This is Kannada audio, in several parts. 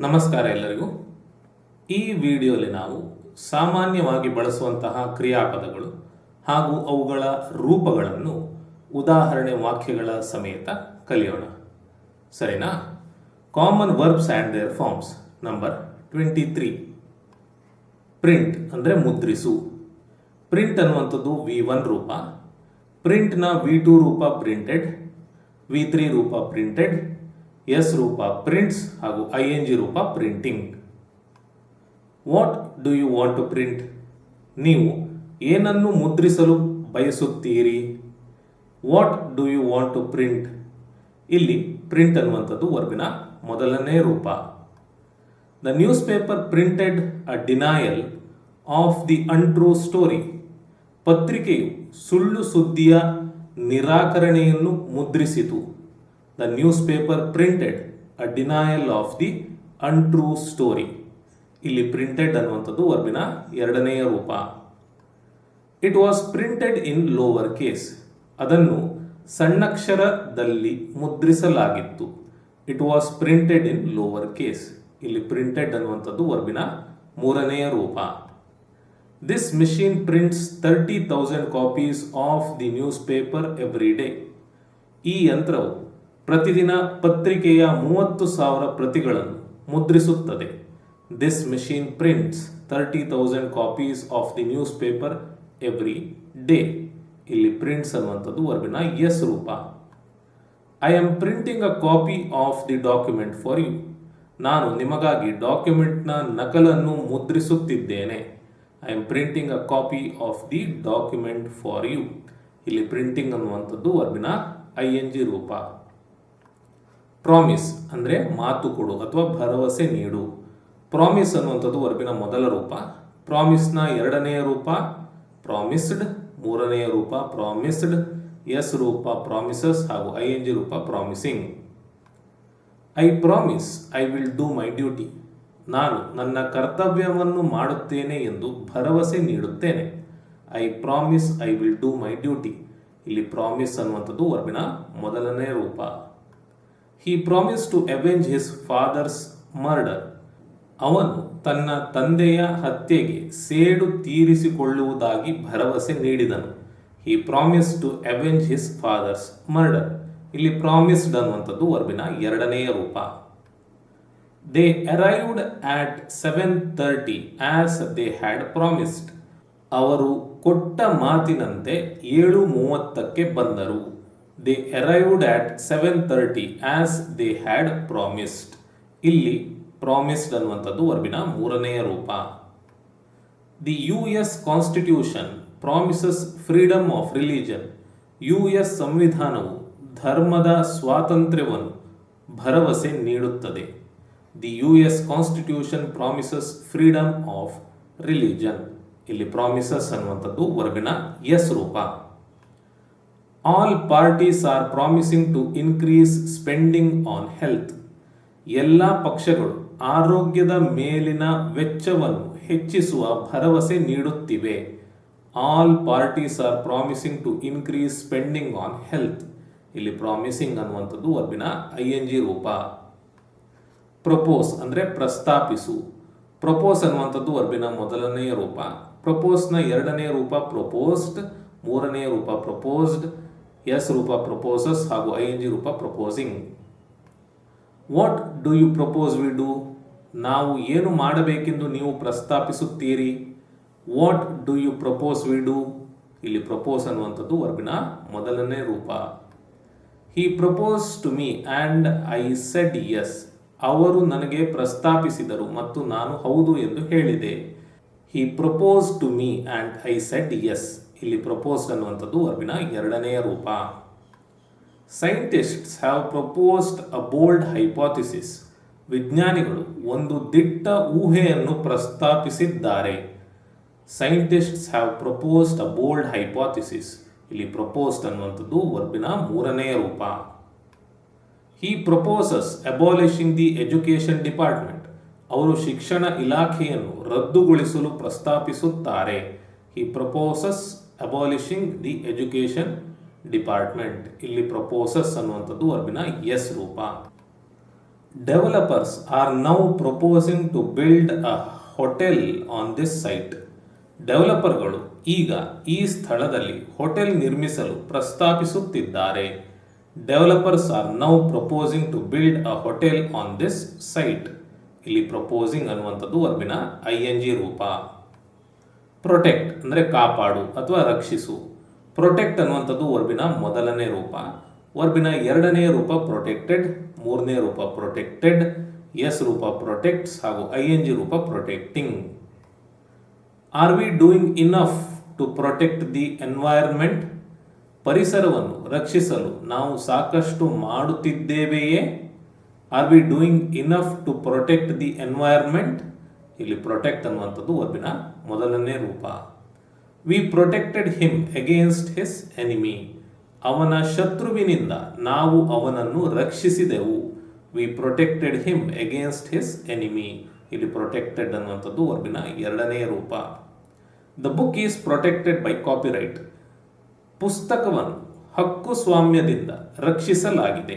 ನಮಸ್ಕಾರ ಎಲ್ಲರಿಗೂ. ಈ ವಿಡಿಯೋಲಿ ನಾವು ಸಾಮಾನ್ಯವಾಗಿ ಬಳಸುವಂತಹ ಕ್ರಿಯಾಪದಗಳು ಹಾಗೂ ಅವುಗಳ ರೂಪಗಳನ್ನು ಉದಾಹರಣೆ ವಾಕ್ಯಗಳ ಸಮೇತ ಕಲಿಯೋಣ. ಸರಿನಾ? Common verbs and their forms. Number 23. Print ಅಂದರೆ ಮುದ್ರಿಸು. ಪ್ರಿಂಟ್ ಅನ್ನುವಂಥದ್ದು V1 ರೂಪ, ಪ್ರಿಂಟ್ನ V2 ರೂಪ ಪ್ರಿಂಟೆಡ್, V3 ರೂಪ ಪ್ರಿಂಟೆಡ್, ಎಸ್ ರೂಪ ಪ್ರಿಂಟ್ಸ್ ಹಾಗೂ ING ರೂಪ printing. What do you want to print? ನೀವು ಏನನ್ನು ಮುದ್ರಿಸಲು ಬಯಸುತ್ತೀರಿ? What do you want to print? ಇಲ್ಲಿ ಪ್ರಿಂಟ್ ಅನ್ನುವಂಥದ್ದು ವರ್ಬಿನ ಮೊದಲನೇ ರೂಪ. The newspaper printed a denial of the untrue story. ಪತ್ರಿಕೆಯು ಸುಳ್ಳು ಸುದ್ದಿಯ ನಿರಾಕರಣೆಯನ್ನು ಮುದ್ರಿಸಿತು. The newspaper printed a denial of the untrue story. ಇಲ್ಲಿ ಪ್ರಿಂಟೆಡ್ ಅನ್ನುವಂಥದ್ದು ವರ್ಬಿನ ಎರಡನೆಯ ರೂಪ. It was printed in lower case. ಅದನ್ನು ಸಣ್ಣಕ್ಷರದಲ್ಲಿ ಮುದ್ರಿಸಲಾಗಿತ್ತು. It was printed in lower case. ಇಲ್ಲಿ ಪ್ರಿಂಟೆಡ್ ಅನ್ನುವಂಥದ್ದು ವರ್ಬಿನ ಮೂರನೆಯ ರೂಪ. This machine prints 30,000 copies of the newspaper every day. ಈ ಯಂತ್ರವು ಪ್ರತಿದಿನ ಪತ್ರಿಕೆಯ 30,000 ಪ್ರತಿಗಳನ್ನು ಮುದ್ರಿಸುತ್ತದೆ. This machine prints 30,000 copies of the newspaper every day. ಇಲ್ಲಿ ಪ್ರಿಂಟ್ಸ್ ಅನ್ನುವಂಥದ್ದು ವರ್ಬಿನ ಎಸ್ ರೂಪ. I am printing a copy of the document for you. ನಾನು ನಿಮಗಾಗಿ ಡಾಕ್ಯುಮೆಂಟ್ನ ನಕಲನ್ನು ಮುದ್ರಿಸುತ್ತಿದ್ದೇನೆ. I am printing a copy of the document for you. ಇಲ್ಲಿ ಪ್ರಿಂಟಿಂಗ್ ಅನ್ನುವಂಥದ್ದು ವರ್ಬಿನ ING ರೂಪ. ಪ್ರಾಮಿಸ್ ಅಂದರೆ ಮಾತು ಕೊಡು ಅಥವಾ ಭರವಸೆ ನೀಡು. ಪ್ರಾಮಿಸ್ ಅನ್ನುವಂಥದ್ದು ವರ್ಬಿನ ಮೊದಲ ರೂಪ. ಪ್ರಾಮಿಸ್ನ ಎರಡನೆಯ ರೂಪ ಪ್ರಾಮಿಸ್ಡ್, ಮೂರನೆಯ ರೂಪ ಪ್ರಾಮಿಸ್ಡ್, ಎಸ್ ರೂಪ ಪ್ರಾಮಿಸಸ್ ಹಾಗೂ ING ರೂಪ promising. I promise I will do my duty. ನಾನು ನನ್ನ ಕರ್ತವ್ಯವನ್ನು ಮಾಡುತ್ತೇನೆ ಎಂದು ಭರವಸೆ ನೀಡುತ್ತೇನೆ. I promise I will do my duty. ಇಲ್ಲಿ ಪ್ರಾಮಿಸ್ ಅನ್ನುವಂಥದ್ದು ವರ್ಬಿನ ಮೊದಲನೇ ರೂಪ. He promised to avenge his father's murder. ಅವನು ತನ್ನ ತಂದೆಯ ಹತ್ಯೆಗೆ ಸೇಡು ತೀರಿಸಿಕೊಳ್ಳುವುದಾಗಿ ಭರವಸೆ ನೀಡಿದನು. He promised to avenge his father's murder. ಇಲ್ಲಿ ಪ್ರಾಮಿಸ್ಡ್ ಅನ್ನುವಂಥದ್ದು ವರ್ಬಿನ ಎರಡನೆಯ ರೂಪ. They arrived at 7:30 as they had promised. ಅವರು ಕೊಟ್ಟ ಮಾತಿನಂತೆ 7:30ಕ್ಕೆ ಬಂದರು. They arrived at 7:30 as they had promised. ಇಲ್ಲಿ ಪ್ರಾಮಿಸ್ಡ್ ಅನ್ನುವಂಥದ್ದು ವರ್ಬಿನ ಮೂರನೆಯ ರೂಪ. The US Constitution promises freedom of religion. US ಸಂವಿಧಾನವು ಧರ್ಮದ ಸ್ವಾತಂತ್ರ್ಯವನ್ನು ಭರವಸೆ ನೀಡುತ್ತದೆ. The US Constitution promises freedom of religion. ಇಲ್ಲಿ ಪ್ರಾಮಿಸಸ್ ಅನ್ನುವಂಥದ್ದು ವರ್ಬಿನ ಎಸ್ ರೂಪ. All parties are promising to increase spending on health. ಎಲ್ಲ ಪಕ್ಷಗಳು ಆರೋಗ್ಯದ ಮೇಲಿನ ವೆಚ್ಚವನ್ನು ಹೆಚ್ಚಿಸುವ ಭರವಸೆ ನೀಡುತ್ತಿವೆ. All parties are promising to increase spending on health. ಇಲ್ಲಿ ಪ್ರಾಮಿಸಿಂಗ್ ಅನ್ನುವಂಥದ್ದು ವರ್ಬಿನ ING ರೂಪ. ಪ್ರಪೋಸ್ ಅಂದರೆ ಪ್ರಸ್ತಾಪಿಸು. ಪ್ರಪೋಸ್ ಅನ್ನುವಂಥದ್ದು ವರ್ಬಿನ ಮೊದಲನೆಯ ರೂಪ. ಪ್ರಪೋಸ್ನ ಎರಡನೆಯ ರೂಪ ಪ್ರಪೋಸ್ಡ್, ಮೂರನೆಯ ರೂಪ ಪ್ರಪೋಸ್ಡ್, ಎಸ್ ರೂಪ ಪ್ರಪೋಸಸ್ ಹಾಗೂ ING ರೂಪ proposing. What do you propose we do? ನಾವು ಏನು ಮಾಡಬೇಕೆಂದು ನೀವು ಪ್ರಸ್ತಾಪಿಸುತ್ತೀರಿ? What do you propose we do? ಇಲ್ಲಿ ಪ್ರಪೋಸ್ ಅನ್ನುವಂಥದ್ದು ವರ್ಬಿನ ಮೊದಲನೇ ರೂಪ. He propose to me and I said yes. ಅವರು ನನಗೆ ಪ್ರಸ್ತಾಪಿಸಿದರು ಮತ್ತು ನಾನು ಹೌದು ಎಂದು ಹೇಳಿದೆ. He propose to me and I said yes. ಇಲ್ಲಿ ಪ್ರಪೋಸ್ಡ್ ಅನ್ನುವಂಥದ್ದು ವರ್ಬಿನ ಎರಡನೆಯ ರೂಪ. Scientists have proposed a bold hypothesis. ವಿಜ್ಞಾನಿಗಳು ಒಂದು ದಿಟ್ಟ ಊಹೆಯನ್ನು ಪ್ರಸ್ತಾಪಿಸಿದ್ದಾರೆ. Scientists have proposed a bold hypothesis. ಇಲ್ಲಿ ಪ್ರಪೋಸ್ಡ್ ಅನ್ನುವಂಥದ್ದು ವರ್ಬಿನ ಮೂರನೆಯ ರೂಪ. He proposes abolishing the education department. ಅವರು ಶಿಕ್ಷಣ ಇಲಾಖೆಯನ್ನು ರದ್ದುಗೊಳಿಸಲು ಪ್ರಸ್ತಾಪಿಸುತ್ತಾರೆ. He proposes abolishing the education department. ಇಲ್ಲಿ ಪ್ರಪೋಸಸ್ ಅನ್ನುವಂಥದ್ದು ವರ್ಬಿನ ಎಸ್ ರೂಪ. Developers are now proposing to build a hotel on this site. ಡೆವಲಪರ್ಗಳು ಈಗ ಈ ಸ್ಥಳದಲ್ಲಿ ಹೋಟೆಲ್ ನಿರ್ಮಿಸಲು ಪ್ರಸ್ತಾಪಿಸುತ್ತಿದ್ದಾರೆ. Developers are now proposing to build a hotel on this site. ಇಲ್ಲಿ ಪ್ರಪೋಸಿಂಗ್ ಅನ್ನುವಂಥದ್ದು ವರ್ಬಿನ ING ರೂಪ. ಪ್ರೊಟೆಕ್ಟ್ ಅಂದರೆ ಕಾಪಾಡು ಅಥವಾ ರಕ್ಷಿಸು. ಪ್ರೊಟೆಕ್ಟ್ ಅನ್ನುವಂಥದ್ದು ವರ್ಬಿನ ಮೊದಲನೇ ರೂಪ. ವರ್ಬಿನ ಎರಡನೇ ರೂಪ ಪ್ರೊಟೆಕ್ಟೆಡ್, ಮೂರನೇ ರೂಪ ಪ್ರೊಟೆಕ್ಟೆಡ್, ಎಸ್ ರೂಪ ಪ್ರೊಟೆಕ್ಟ್ಸ್ ಹಾಗೂ ING ರೂಪ protecting. Are we doing enough to protect the environment? ಪರಿಸರವನ್ನು ರಕ್ಷಿಸಲು ನಾವು ಸಾಕಷ್ಟು ಮಾಡುತ್ತಿದ್ದೇವೆಯೇ? Are we doing enough to protect the environment? ಇಲ್ಲಿ ಪ್ರೊಟೆಕ್ಟ್ ಅನ್ನುವಂಥದ್ದು ವರ್ಬಿನ ಮೊದಲನೇ ರೂಪ. We protected him against his enemy. ಅವನ ಶತ್ರುವಿನಿಂದ ನಾವು ಅವನನ್ನು ರಕ್ಷಿಸಿದೆವು. We protected him against his enemy. ಇಲ್ಲಿ ಪ್ರೊಟೆಕ್ಟೆಡ್ ಅನ್ನುವಂಥದ್ದು ವರ್ಬಿನ ಎರಡನೇ ರೂಪ. The book is protected by copyright. ಪುಸ್ತಕವನ್ನು ಹಕ್ಕು ಸ್ವಾಮ್ಯದಿಂದ ರಕ್ಷಿಸಲಾಗಿದೆ.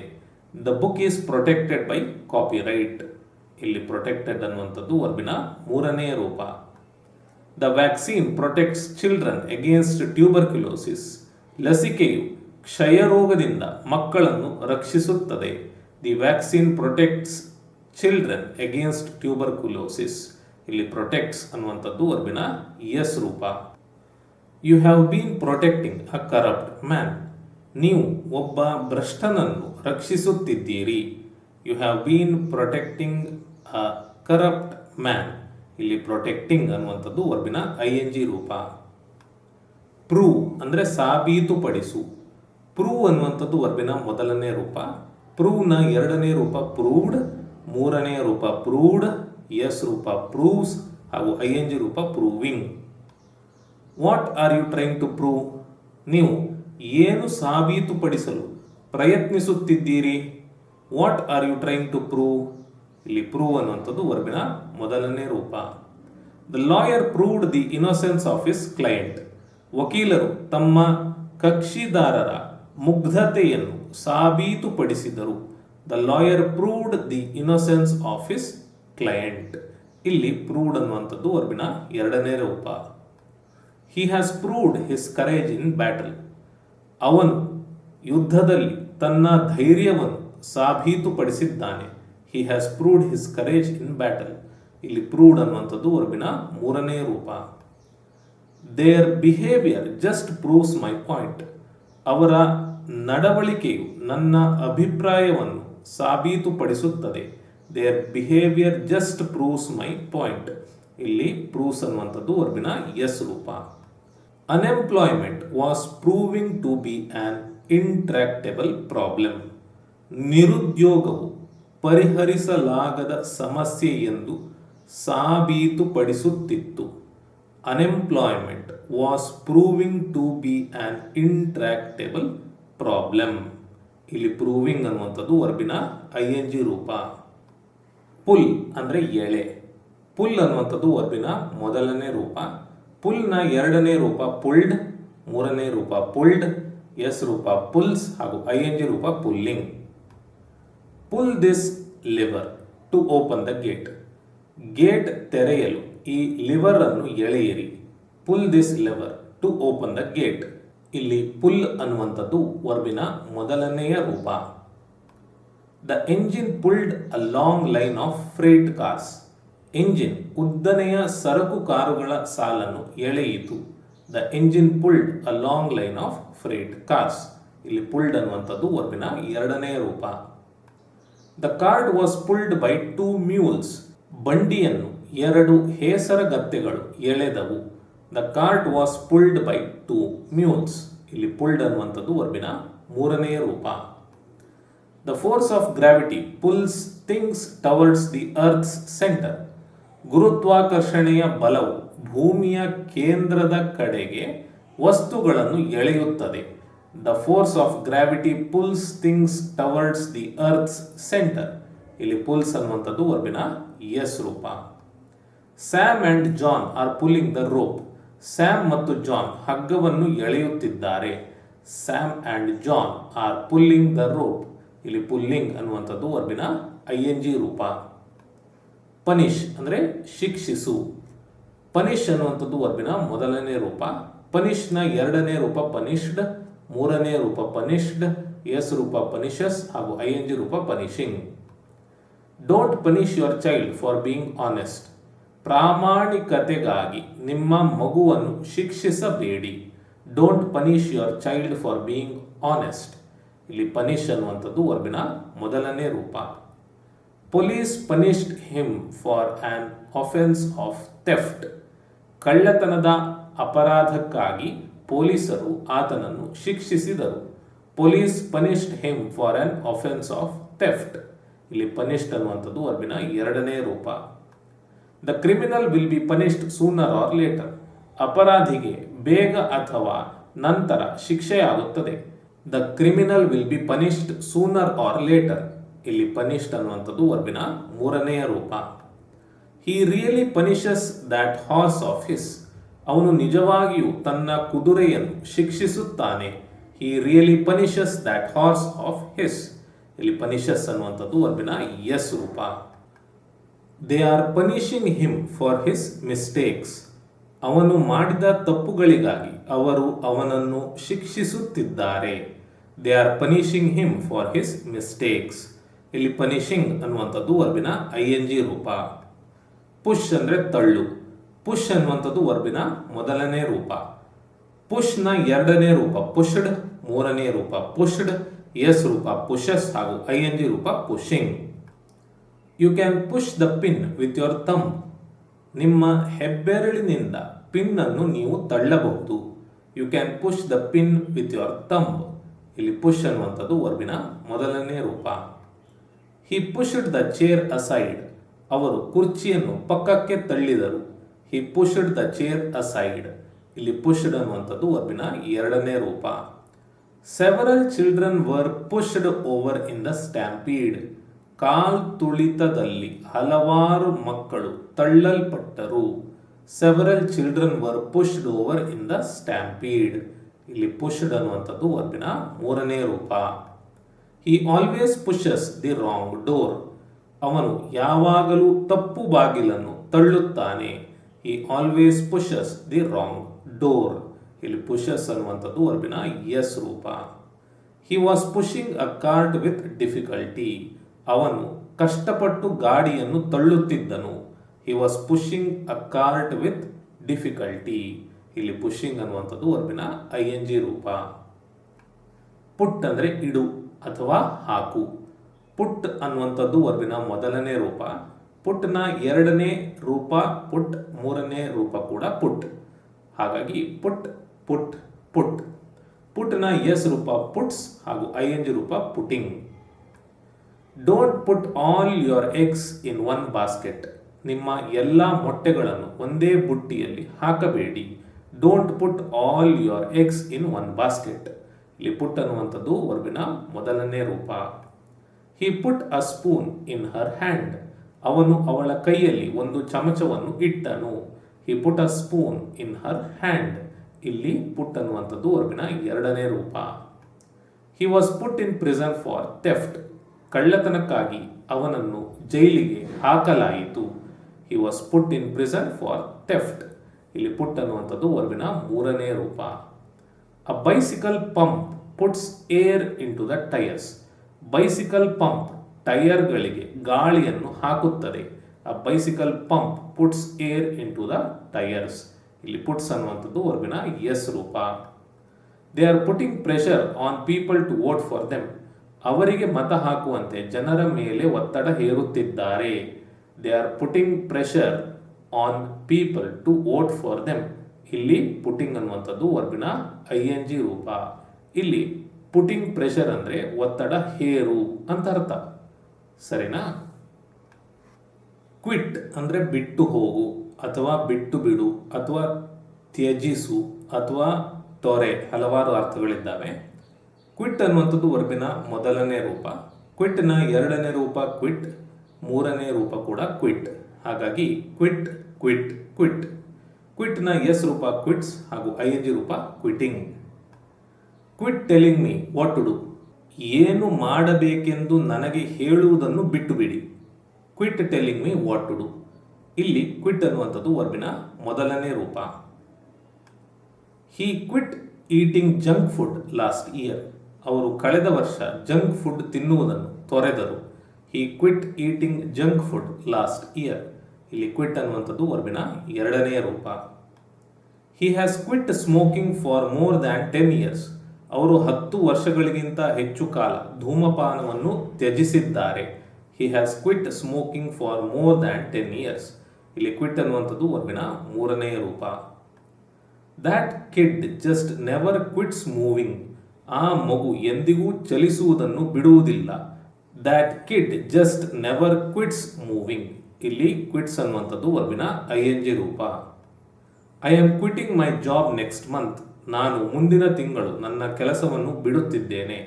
The book is protected by copyright. ಇಲ್ಲಿ ಪ್ರೊಟೆಕ್ಟೆಡ್ ಅನ್ನುವಂಥದ್ದು ವರ್ಬಿನ ಮೂರನೇ ರೂಪ. The vaccine protects children against tuberculosis. ಲಸಿಕೆಯು ಕ್ಷಯರೋಗದಿಂದ ಮಕ್ಕಳನ್ನು ರಕ್ಷಿಸುತ್ತದೆ. The vaccine protects children against tuberculosis. ಇಲ್ಲಿ ಪ್ರೊಟೆಕ್ಟ್ಸ್ ಅನ್ನುವಂಥದ್ದು ವರ್ಬಿನ ಎಸ್ ರೂಪ. You have been protecting a corrupt man. ನೀವು ಒಬ್ಬ ಭ್ರಷ್ಟನನ್ನು ರಕ್ಷಿಸುತ್ತಿದ್ದೀರಿ. You have been protecting a corrupt man. ಇಲ್ಲಿ ಪ್ರೊಟೆಕ್ಟಿಂಗ್ ಅನ್ನುವಂಥದ್ದು ವರ್ಬಿನ ING ರೂಪ. ಪ್ರೂವ್ ಅಂದರೆ ಸಾಬೀತುಪಡಿಸು. ಪ್ರೂವ್ ಅನ್ನುವಂಥದ್ದು ವರ್ಬಿನ ಮೊದಲನೇ ರೂಪ. ಪ್ರೂವ್ನ ಎರಡನೇ ರೂಪ ಪ್ರೂವ್ಡ್, ಮೂರನೇ ರೂಪ ಪ್ರೂವ್ಡ್, ಎಸ್ ರೂಪ ಪ್ರೂವ್ಸ್ ಹಾಗೂ ING ರೂಪ proving. What are you trying to prove? ನೀವು ಏನು ಸಾಬೀತುಪಡಿಸಲು ಪ್ರಯತ್ನಿಸುತ್ತಿದ್ದೀರಿ? What are you trying to prove? ಇಲ್ಲಿ ಪ್ರೂವ್ ಅನ್ನುವಂಥದ್ದು ವರ್ಬಿನ ಮೊದಲನೇ ರೂಪ. The lawyer proved the innocence of his client. ವಕೀಲರು ತಮ್ಮ ಕಕ್ಷಿದಾರರ ಮುಗ್ಧತೆಯನ್ನು ಸಾಬೀತುಪಡಿಸಿದರು. The lawyer proved the innocence of his client. ಇಲ್ಲಿ ಪ್ರೂವ್ಡ್ ಅನ್ನುವಂಥದ್ದು ವರ್ಬಿನ ಎರಡನೇ ರೂಪ. He has proved his courage in battle. ಅವನು ಯುದ್ಧದಲ್ಲಿ ತನ್ನ ಧೈರ್ಯವನ್ನು ಸಾಬೀತುಪಡಿಸಿದ್ದಾನೆ. He has proved his courage in battle. ಇಲ್ಲಿ ಪ್ರೂವ್ಡ್ ಅನ್ನುವಂಥದ್ದು ವರ್ಬಿನ ಮೂರನೇ ರೂಪ. Their behaviour just proves my point. ಅವರ ನಡವಳಿಕೆಯು ನನ್ನ ಅಭಿಪ್ರಾಯವನ್ನು ಸಾಬೀತುಪಡಿಸುತ್ತದೆ. Their behaviour just proves my point. ಇಲ್ಲಿ ಪ್ರೂವ್ಸ್ ಅನ್ನುವಂಥದ್ದು ವರ್ಬಿನ ಎಸ್ ರೂಪ. Unemployment was proving to be an intractable problem. ನಿರುದ್ಯೋಗವು ಪರಿಹರಿಸಲಾಗದ ಸಮಸ್ಯೆ ಎಂದು ಸಾಬೀತುಪಡಿಸುತ್ತಿತ್ತು. Unemployment was proving to be an intractable problem. ಇಲ್ಲಿ ಪ್ರೂವಿಂಗ್ ಅನ್ನುವಂಥದ್ದು ವರ್ಬಿನ ING ರೂಪ. ಪುಲ್ ಅಂದರೆ ಎಳೆ. ಪುಲ್ ಅನ್ನುವಂಥದ್ದು ವರ್ಬಿನ ಮೊದಲನೇ ರೂಪ. ಪುಲ್ನ ಎರಡನೇ ರೂಪ ಪುಲ್ಡ್, ಮೂರನೇ ರೂಪ ಪುಲ್ಡ್, ಎಸ್ ರೂಪ ಪುಲ್ಸ್ ಹಾಗೂ ING ರೂಪ pulling. Pull this lever to open the gate. Gate ತೆರೆಯಲು ಈ ಲಿವರ್ ಅನ್ನು ಎಳೆಯಿರಿ. Pull this lever to open the gate. ಇಲ್ಲಿ ಪುಲ್ ಅನ್ನುವಂಥದ್ದು ವರ್ಬಿನ ಮೊದಲನೆಯ ರೂಪ. The engine pulled a long line of freight cars. Engine ಉದ್ದನೆಯ ಸರಕು ಕಾರುಗಳ ಸಾಲನ್ನು ಎಳೆಯಿತು. The engine pulled a long line of freight cars. ಇಲ್ಲಿ ಪುಲ್ಡ್ ಅನ್ನುವಂಥದ್ದು ವರ್ಬಿನ ಎರಡನೇ ರೂಪ. The cart was pulled by 2 mules. ಬಂಡಿಯನ್ನು 2 ಹೇಸರಗತ್ತೆಗಳು ಎಳೆದವು. The cart was pulled by 2 mules. ಇಲ್ಲಿ ಪುಲ್ಡ್ ಅನ್ನುವಂಥದ್ದು ವರ್ಬಿನ ಮೂರನೇ ರೂಪ. The force of gravity pulls things towards the earth's centre. ಗುರುತ್ವಾಕರ್ಷಣೆಯ ಬಲವು ಭೂಮಿಯ ಕೇಂದ್ರದ ಕಡೆಗೆ ವಸ್ತುಗಳನ್ನು ಎಳೆಯುತ್ತದೆ. The force of gravity pulls things towards the earth's centre. ಇಲ್ಲಿ ಪುಲ್ಸ್ ಅನ್ನುವಂಥದ್ದು ವರ್ಬಿನ ಎಸ್ ರೂಪ. Sam and John are pulling the rope. Sam ಮತ್ತು ಜಾನ್ ಹಗ್ಗವನ್ನು ಎಳೆಯುತ್ತಿದ್ದಾರೆ. Sam and John are pulling the rope. ಇಲ್ಲಿ ಪುಲ್ಲಿಂಗ್ ಅನ್ನುವಂಥದ್ದು ವರ್ಬಿನ ING ರೂಪ. ಪನಿಷ್ ಅಂದರೆ ಶಿಕ್ಷಿಸು. ಪನಿಷ್ ಅನ್ನುವಂಥದ್ದು ವರ್ಬಿನ ಮೊದಲನೇ ರೂಪ. ಪನಿಷ್ನ ಎರಡನೇ ರೂಪ ಪನಿಷ್ಡ್, ಮೂರನೇ ರೂಪ ಪನಿಷ್ಡ್, ಎಸ್ ರೂಪ ಪನಿಷಸ್ ಹಾಗೂ ING ರೂಪ punishing. Don't punish your child for being honest. ಪ್ರಾಮಾಣಿಕತೆಗಾಗಿ ನಿಮ್ಮ ಮಗುವನ್ನು ಶಿಕ್ಷಿಸಬೇಡಿ. Don't punish your child for being honest. ಇಲ್ಲಿ ಪನಿಷ್ ಅನ್ನುವಂಥದ್ದು ವರ್ಬಿನ ಮೊದಲನೇ ರೂಪ. Police punished him for an offence of theft. ಕಳ್ಳತನದ ಅಪರಾಧಕ್ಕಾಗಿ ಪೊಲೀಸರು ಆತನನ್ನು ಶಿಕ್ಷಿಸಿದರು. Police punished him for an offence of theft. ಇಲ್ಲಿ ಪನಿಷ್ಡ್ ಅನ್ನುವಂಥದ್ದು ವರ್ಬಿನ ಎರಡನೇ ರೂಪ. The criminal will be punished sooner or later. ಅಪರಾಧಿಗೆ ಬೇಗ ಅಥವಾ ನಂತರ ಶಿಕ್ಷೆಯಾಗುತ್ತದೆ. The criminal will be punished sooner or later. ಇಲ್ಲಿ ಪನಿಷ್ಡ್ ಅನ್ನುವಂಥದ್ದು ವರ್ಬಿನ ಮೂರನೆಯ ರೂಪ. He really punishes that horse of his. ಅವನು ನಿಜವಾಗಿಯೂ ತನ್ನ ಕುದುರೆಯನ್ನು ಶಿಕ್ಷಿಸುತ್ತಾನೆ. He really punishes that horse of his. ಇಲ್ಲಿ ಪನಿಷಸ್ ಅನ್ನುವಂಥದ್ದು ವರ್ಬಿನ ಎಸ್ ರೂಪ. They are punishing him for his mistakes. ಅವನು ಮಾಡಿದ ತಪ್ಪುಗಳಿಗಾಗಿ ಅವರು ಅವನನ್ನು ಶಿಕ್ಷಿಸುತ್ತಿದ್ದಾರೆ. They are punishing him for his mistakes. ಇಲ್ಲಿ ಪನಿಷಿಂಗ್ ಅನ್ನುವಂಥದ್ದು ವರ್ಬಿನ ING ರೂಪ. ಪುಷ್ ಅಂದರೆ ತಳ್ಳು. ಪುಷ್ ಅನ್ನುವಂಥದ್ದು ವರ್ಬಿನ ಮೊದಲನೇ ರೂಪ. ಪುಷ್ನ ಎರಡನೇ ರೂಪ ಪುಷ್ಡ್, ಮೂರನೇ ರೂಪ ಪುಷ್ಡ್, ಎಸ್ ರೂಪ ಪುಷಸ್ ಹಾಗೂ ING ರೂಪ pushing. You can push the pin with your thumb. ನಿಮ್ಮ ಹೆಬ್ಬೆರಳಿನಿಂದ ಪಿನ್ ಅನ್ನು ನೀವು ತಳ್ಳಬಹುದು. You can push the pin with your thumb. ಇಲ್ಲಿ ಪುಷ್ ಅನ್ನುವಂಥದ್ದು ವರ್ಬಿನ ಮೊದಲನೇ ರೂಪ. He pushed the chair aside. ಅವರು ಕುರ್ಚಿಯನ್ನು ಪಕ್ಕಕ್ಕೆ ತಳ್ಳಿದರು. He pushed the chair aside. ಇಲ್ಲಿ ಪುಷ್ಡ್ ಅನ್ನುವಂಥದ್ದು ವರ್ಬಿನ ಎರಡನೇ ರೂಪ. Several children were pushed over in the stampede. ಕಾಲ್ ತುಳಿತದಲ್ಲಿ ಹಲವಾರು ಮಕ್ಕಳು ತಳ್ಳಲ್ಪಟ್ಟರು. Several children were pushed over in the stampede. ಇಲ್ಲಿ ಪುಷ್ಡ್ ಅನ್ನುವಂಥದ್ದು ವರ್ಬಿನ ಮೂರನೇ ರೂಪ. He always pushes the wrong door. ಅವನು ಯಾವಾಗಲೂ ತಪ್ಪು ಬಾಗಿಲನ್ನು ತಳ್ಳುತ್ತಾನೆ. He always pushes the wrong door. ಇಲ್ಲಿ ಪುಷಸ್ ಅನ್ನುವಂಥದ್ದು ವರ್ಬಿನ ಎಸ್ ರೂಪ. He was pushing a cart with difficulty. ಅವನು ಕಷ್ಟಪಟ್ಟು ಗಾಡಿಯನ್ನು ತಳ್ಳುತ್ತಿದ್ದನು. He was pushing a cart with difficulty. ಇಲ್ಲಿ ಪುಷಿಂಗ್ ಅನ್ನುವಂಥದ್ದು ವರ್ಬಿನ ING ರೂಪ. ಪುಟ್ ಅಂದರೆ ಇಡು ಅಥವಾ ಹಾಕು. ಪುಟ್ ಅನ್ನುವಂಥದ್ದು ವರ್ಬಿನ ಮೊದಲನೇ ರೂಪ. ಪುಟ್ನ ಎರಡನೇ ರೂಪ ಪುಟ್, ಮೂರನೇ ರೂಪ ಕೂಡ ಪುಟ್. ಹಾಗಾಗಿ ಪುಟ್ ಪುಟ್ ಪುಟ್. ಪುಟ್ನ ಎಸ್ ರೂಪ ಪುಟ್ಸ್ ಹಾಗೂ ING ರೂಪ putting. Don't put all your eggs in one basket. ನಿಮ್ಮ ಎಲ್ಲ ಮೊಟ್ಟೆಗಳನ್ನು ಒಂದೇ ಬುಟ್ಟಿಯಲ್ಲಿ ಹಾಕಬೇಡಿ. Don't put all your eggs in one basket. ಇಲ್ಲಿ ಪುಟ್ ಅನ್ನುವಂಥದ್ದು ವರ್ಬಿನ ಮೊದಲನೇ ರೂಪ. ಹಿ ಪುಟ್ ಅ ಸ್ಪೂನ್ ಇನ್ ಹರ್ ಹ್ಯಾಂಡ್. ಅವನು ಅವಳ ಕೈಯಲ್ಲಿ ಒಂದು ಚಮಚವನ್ನು ಇಟ್ಟನು. ಹಿ ಪುಟ್ ಅ ಸ್ಪೂನ್ ಇನ್ ಹರ್ ಹ್ಯಾಂಡ್. ಇಲ್ಲಿ ಪುಟ್ ಅನ್ನುವಂಥದ್ದು ವರ್ಬಿನ ಎರಡನೇ ರೂಪ. He was put in prison for theft. ಕಳ್ಳತನಕ್ಕಾಗಿ ಅವನನ್ನು ಜೈಲಿಗೆ ಹಾಕಲಾಯಿತು. He was put in prison for theft. ಇಲ್ಲಿ ಪುಟ್ ಅನ್ನುವಂಥದ್ದು ವರ್ಬಿನ ಮೂರನೇ ರೂಪ. A bicycle pump puts air into the tyres. Bicycle pump ಟೈರ್ಗಳಿಗೆ ಗಾಳಿಯನ್ನು ಹಾಕುತ್ತದೆ. A bicycle pump puts air into the tyres. ಇಲ್ಲಿ ಪುಟ್ಸ್ ಅನ್ನುವಂಥದ್ದು ವರ್ಬಿನ ಎಸ್ ರೂಪ. They are putting pressure on people to vote for them. ಅವರಿಗೆ ಮತ ಹಾಕುವಂತೆ ಜನರ ಮೇಲೆ ಒತ್ತಡ ಹೇರುತ್ತಿದ್ದಾರೆ. They are putting pressure on people to vote for them. ಇಲ್ಲಿ ಪುಟಿಂಗ್ ಅನ್ನುವಂಥದ್ದು ವರ್ಬಿನ ING ರೂಪ. ಇಲ್ಲಿ ಪುಟಿಂಗ್ ಪ್ರೆಷರ್ ಅಂದರೆ ಒತ್ತಡ ಹೇರು ಅಂತ ಅರ್ಥ. ಸರಿನಾ? ಕ್ವಿಟ್ ಅಂದರೆ ಬಿಟ್ಟು ಹೋಗು ಅಥವಾ ಬಿಟ್ಟು ಬಿಡು ಅಥವಾ ತ್ಯಜಿಸು ಅಥವಾ ತೊರೆ, ಹಲವಾರು ಅರ್ಥಗಳಿದ್ದಾವೆ. ಕ್ವಿಟ್ ಅನ್ನುವಂಥದ್ದು ವರ್ಬಿನ ಮೊದಲನೇ ರೂಪ. ಕ್ವಿಟ್ನ ಎರಡನೇ ರೂಪ ಕ್ವಿಟ್, ಮೂರನೇ ರೂಪ ಕೂಡ ಕ್ವಿಟ್. ಹಾಗಾಗಿ ಕ್ವಿಟ್ ಕ್ವಿಟ್ ಕ್ವಿಟ್. ಕ್ವಿಟ್ನ ಎಸ್ ರೂಪ ಕ್ವಿಟ್ಸ್ ಹಾಗೂ ING ರೂಪ quitting. Quit telling me what to do. ಏನು ಮಾಡಬೇಕೆಂದು ನನಗೆ ಹೇಳುವುದನ್ನು ಬಿಟ್ಟು ಬಿಡಿ. Quit telling me what to do. ಇಲ್ಲಿ ಕ್ವಿಟ್ ಅನ್ನುವಂಥದ್ದು ವರ್ಬಿನ ಮೊದಲನೇ ರೂಪ. He quit eating junk food last year. ಅವರು ಕಳೆದ ವರ್ಷ ಜಂಕ್ ಫುಡ್ ತಿನ್ನುವುದನ್ನು ತೊರೆದರು. He quit eating junk food last year. ಇಲ್ಲಿ ಕ್ವಿಟ್ ಅನ್ನುವಂಥದ್ದು ವರ್ಬಿನ ಎರಡನೇ ರೂಪ. He has quit smoking for more than 10 years. ಅವರು 10 ವರ್ಷಗಳಿಗಿಂತ ಹೆಚ್ಚು ಕಾಲ ಧೂಮಪಾನವನ್ನು ತ್ಯಜಿಸಿದ್ದಾರೆ. He has quit smoking for more than 10 years. ಇಲ್ಲಿ ಕ್ವಿಟ್ ಅನ್ನುವಂಥದ್ದು ವರ್ಬಿನ ಮೂರನೇ ರೂಪ. That kid just never quits moving. ಆ ಮಗು ಎಂದಿಗೂ ಚಲಿಸುವುದನ್ನು ಬಿಡುವುದಿಲ್ಲ. That kid just never quits moving. ಇಲ್ಲಿ ಕ್ವಿಟ್ಸ್ ಅನ್ನುವಂಥದ್ದು ವರ್ಬಿನ ING ರೂಪ. I am quitting my job next month. ನಾನು ಮುಂದಿನ ತಿಂಗಳು ನನ್ನ ಕೆಲಸವನ್ನು ಬಿಡುತ್ತಿದ್ದೇನೆ.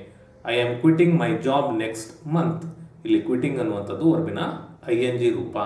I am quitting my job next month. ಇಲ್ಲಿ ಕ್ವಿಟಿಂಗ್ ಅನ್ನುವಂಥದ್ದು ವರ್ಬಿನ ING ರೂಪ.